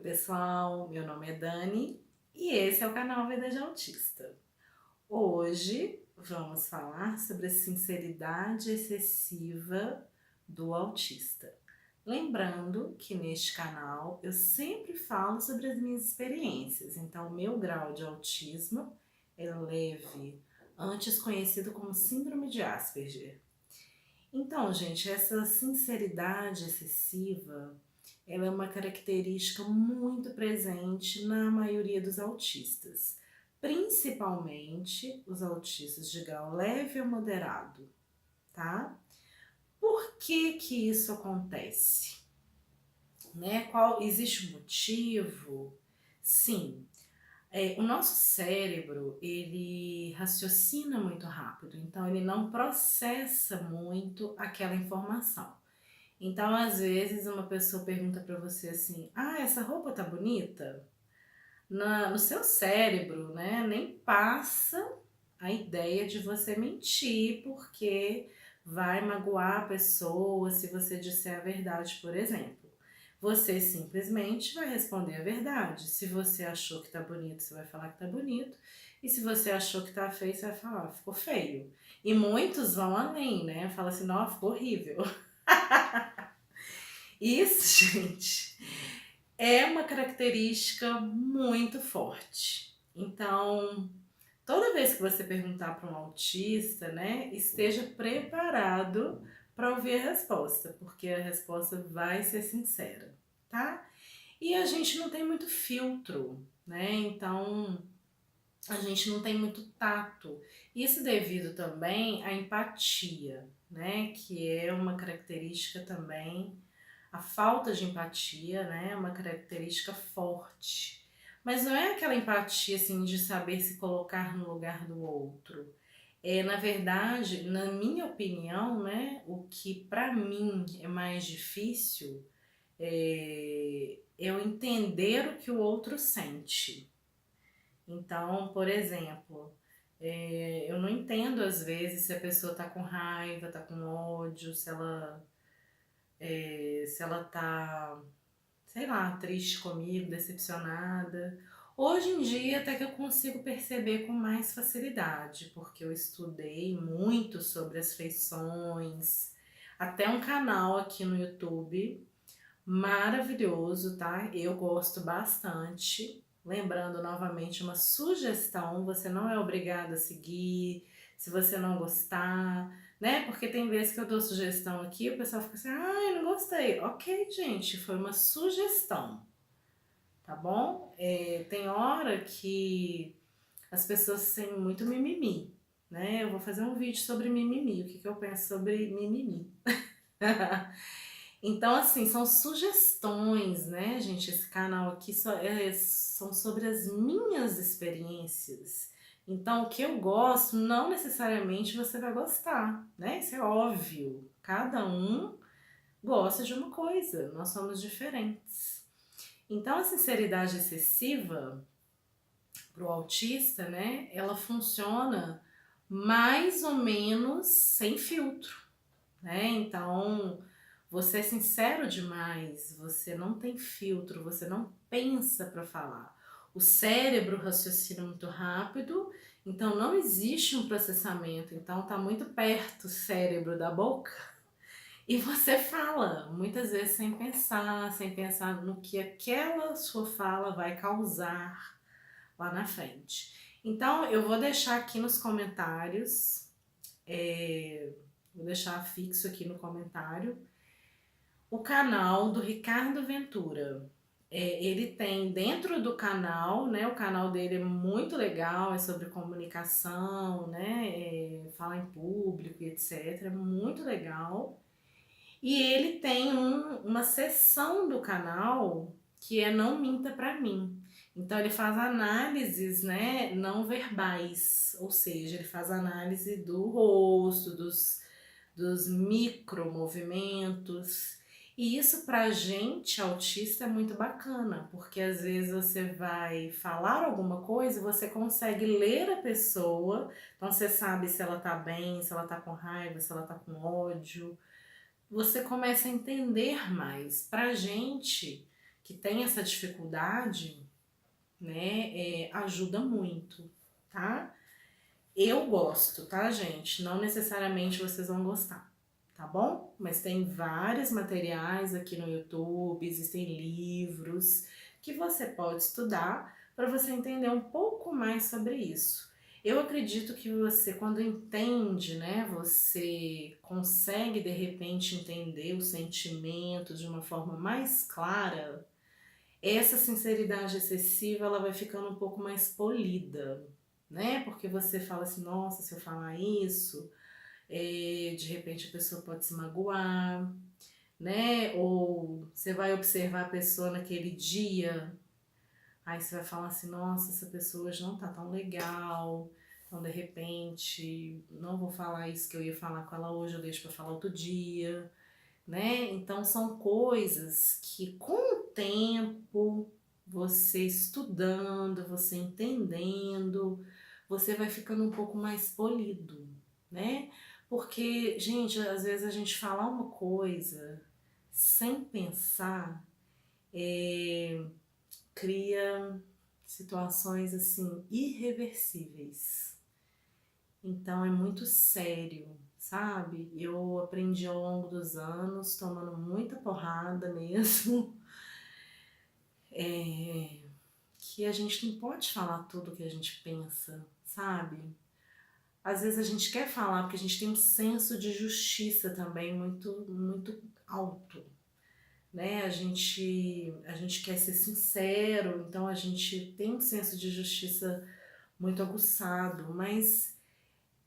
pessoal, meu nome é Dani e esse é o canal Vida de Autista. Hoje vamos falar sobre a sinceridade excessiva do autista. Lembrando que neste canal eu sempre falo sobre as minhas experiências, então o meu grau de autismo é leve, antes conhecido como síndrome de Asperger. Então, gente, essa sinceridade excessiva, ela é uma característica muito presente na maioria dos autistas, principalmente os autistas de grau leve ou moderado, tá? Por que que isso acontece? Existe um motivo? Sim. O nosso cérebro, ele raciocina muito rápido, então ele não processa muito aquela informação. Então, às vezes, uma pessoa pergunta para você assim: ah, essa roupa tá bonita? No seu cérebro, né, nem passa a ideia de você mentir, porque vai magoar a pessoa se você disser a verdade, por exemplo. Você simplesmente vai responder a verdade. Se você achou que tá bonito, você vai falar que tá bonito. E se você achou que tá feio, você vai falar, ficou feio. E muitos vão além, né? Fala assim, não, ficou horrível. Isso, gente, é uma característica muito forte. Então, toda vez que você perguntar para um autista, né, esteja preparado para ouvir a resposta, porque a resposta vai ser sincera, tá? E a gente não tem muito filtro, né? Então, a gente não tem muito tato. Isso devido também à empatia, né? Que é uma característica também, a falta de empatia, né? É uma característica forte. Mas não é aquela empatia assim de saber se colocar no lugar do outro. Na verdade, na minha opinião, né, o que para mim é mais difícil é eu entender o que o outro sente. Então, por exemplo, eu não entendo às vezes se a pessoa tá com raiva, tá com ódio, se ela tá, sei lá, triste comigo, decepcionada. Hoje em dia até que eu consigo perceber com mais facilidade, porque eu estudei muito sobre as feições, até um canal aqui no YouTube maravilhoso, tá? Eu gosto bastante. Lembrando novamente uma sugestão, você não é obrigado a seguir, se você não gostar, né? Porque tem vezes que eu dou sugestão aqui, o pessoal fica assim, ai, não gostei. Ok, gente, foi uma sugestão, tá bom? Tem hora que as pessoas têm muito mimimi, né? Eu vou fazer um vídeo sobre mimimi, o que eu penso sobre mimimi. Então, assim, são sugestões, né, gente? Esse canal aqui são sobre as minhas experiências. Então, o que eu gosto, não necessariamente você vai gostar, né? Isso é óbvio. Cada um gosta de uma coisa, nós somos diferentes. Então, a sinceridade excessiva para o autista, né, ela funciona mais ou menos sem filtro, né? Então, você é sincero demais, você não tem filtro, você não pensa para falar. O cérebro raciocina muito rápido, então não existe um processamento, então tá muito perto o cérebro da boca e você fala, muitas vezes sem pensar no que aquela sua fala vai causar lá na frente. Então eu vou deixar aqui nos comentários, vou deixar fixo aqui no comentário o canal do Ricardo Ventura. Ele tem dentro do canal, né? O canal dele é muito legal, é sobre comunicação, né? Fala em público e etc. É muito legal. E ele tem uma seção do canal que é Não Minta Pra Mim. Então ele faz análises, né, não verbais, ou seja, ele faz análise do rosto, dos micromovimentos. E isso pra gente autista é muito bacana, porque às vezes você vai falar alguma coisa e você consegue ler a pessoa, então você sabe se ela tá bem, se ela tá com raiva, se ela tá com ódio. Você começa a entender mais. Pra gente que tem essa dificuldade, né, ajuda muito, tá? Eu gosto, tá, gente? Não necessariamente vocês vão gostar, tá bom? Mas tem vários materiais aqui no YouTube, existem livros que você pode estudar para você entender um pouco mais sobre isso. Eu acredito que você, quando entende, né, você consegue de repente entender o sentimento de uma forma mais clara, essa sinceridade excessiva ela vai ficando um pouco mais polida, né? Porque você fala assim, nossa, se eu falar isso, de repente a pessoa pode se magoar, né? Ou você vai observar a pessoa naquele dia, aí você vai falar assim, nossa, essa pessoa hoje não tá tão legal, então de repente não vou falar isso que eu ia falar com ela hoje, eu deixo pra falar outro dia, né? Então são coisas que com o tempo, você estudando, você entendendo, você vai ficando um pouco mais polido, né? Porque, gente, às vezes a gente falar uma coisa sem pensar, cria situações assim irreversíveis. Então é muito sério, sabe? Eu aprendi ao longo dos anos, tomando muita porrada mesmo, que a gente não pode falar tudo o que a gente pensa, sabe? Às vezes a gente quer falar porque a gente tem um senso de justiça também muito alto, né? A gente quer ser sincero, então a gente tem um senso de justiça muito aguçado, mas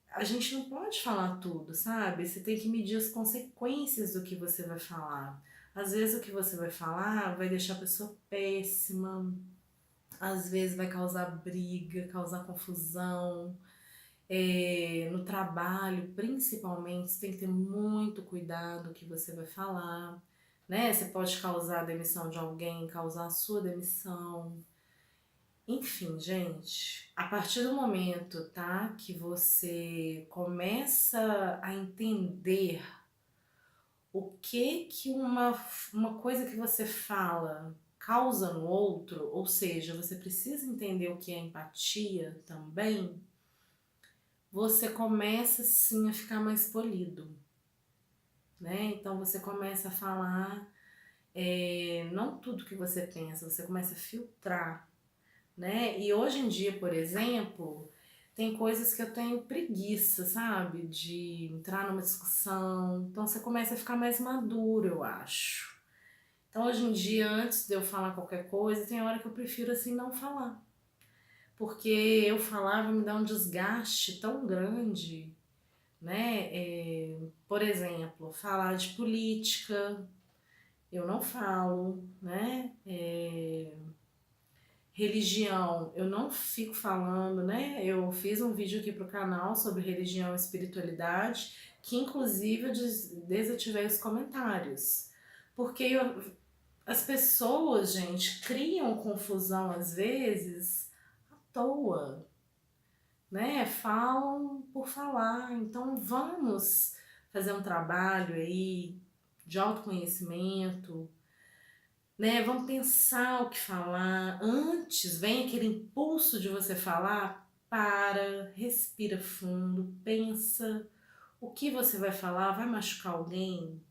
a gente não pode falar tudo, sabe? Você tem que medir as consequências do que você vai falar. Às vezes o que você vai falar vai deixar a pessoa péssima, às vezes vai causar briga, causar confusão. No trabalho, principalmente, você tem que ter muito cuidado o que você vai falar, né? Você pode causar a demissão de alguém, causar a sua demissão. Enfim, gente, a partir do momento, tá, que você começa a entender o que uma coisa que você fala causa no outro, ou seja, você precisa entender o que é empatia também, você começa sim a ficar mais polido, né? Então você começa a falar não tudo que você pensa, você começa a filtrar, né? E hoje em dia, por exemplo, tem coisas que eu tenho preguiça, sabe? De entrar numa discussão. Então você começa a ficar mais maduro, eu acho. Então hoje em dia, antes de eu falar qualquer coisa, tem hora que eu prefiro assim não falar. Porque eu falar vai me dar um desgaste tão grande, né? Por exemplo, falar de política, eu não falo, né? Religião, eu não fico falando, né? Eu fiz um vídeo aqui pro canal sobre religião e espiritualidade, que inclusive eu desativei os comentários. Porque as pessoas, gente, criam confusão às vezes à toa, né? Falam por falar. Então vamos fazer um trabalho aí de autoconhecimento, né? Vamos pensar o que falar. Antes, vem aquele impulso de você falar, para, respira fundo, pensa o que você vai falar, vai machucar alguém,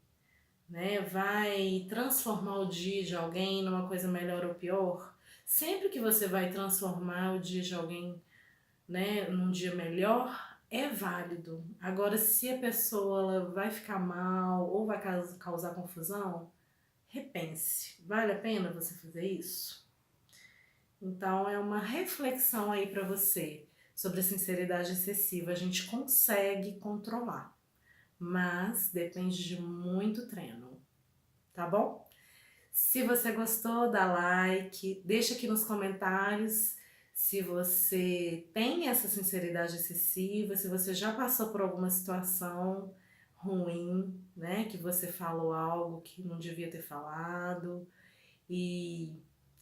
né? Vai transformar o dia de alguém numa coisa melhor ou pior. Sempre que você vai transformar o dia de alguém, né, num dia melhor, é válido. Agora, se a pessoa ela vai ficar mal ou vai causar confusão, repense. Vale a pena você fazer isso? Então é uma reflexão aí para você sobre a sinceridade excessiva. A gente consegue controlar, mas depende de muito treino, tá bom? Se você gostou, dá like, deixa aqui nos comentários se você tem essa sinceridade excessiva, se você já passou por alguma situação ruim, né, que você falou algo que não devia ter falado. E,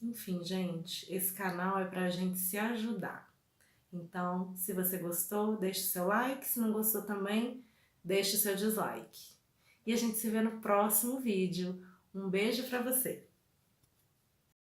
enfim, gente, esse canal é pra gente se ajudar. Então, se você gostou, deixe o seu like, se não gostou também, deixe o seu dislike. E a gente se vê no próximo vídeo. Um beijo pra você!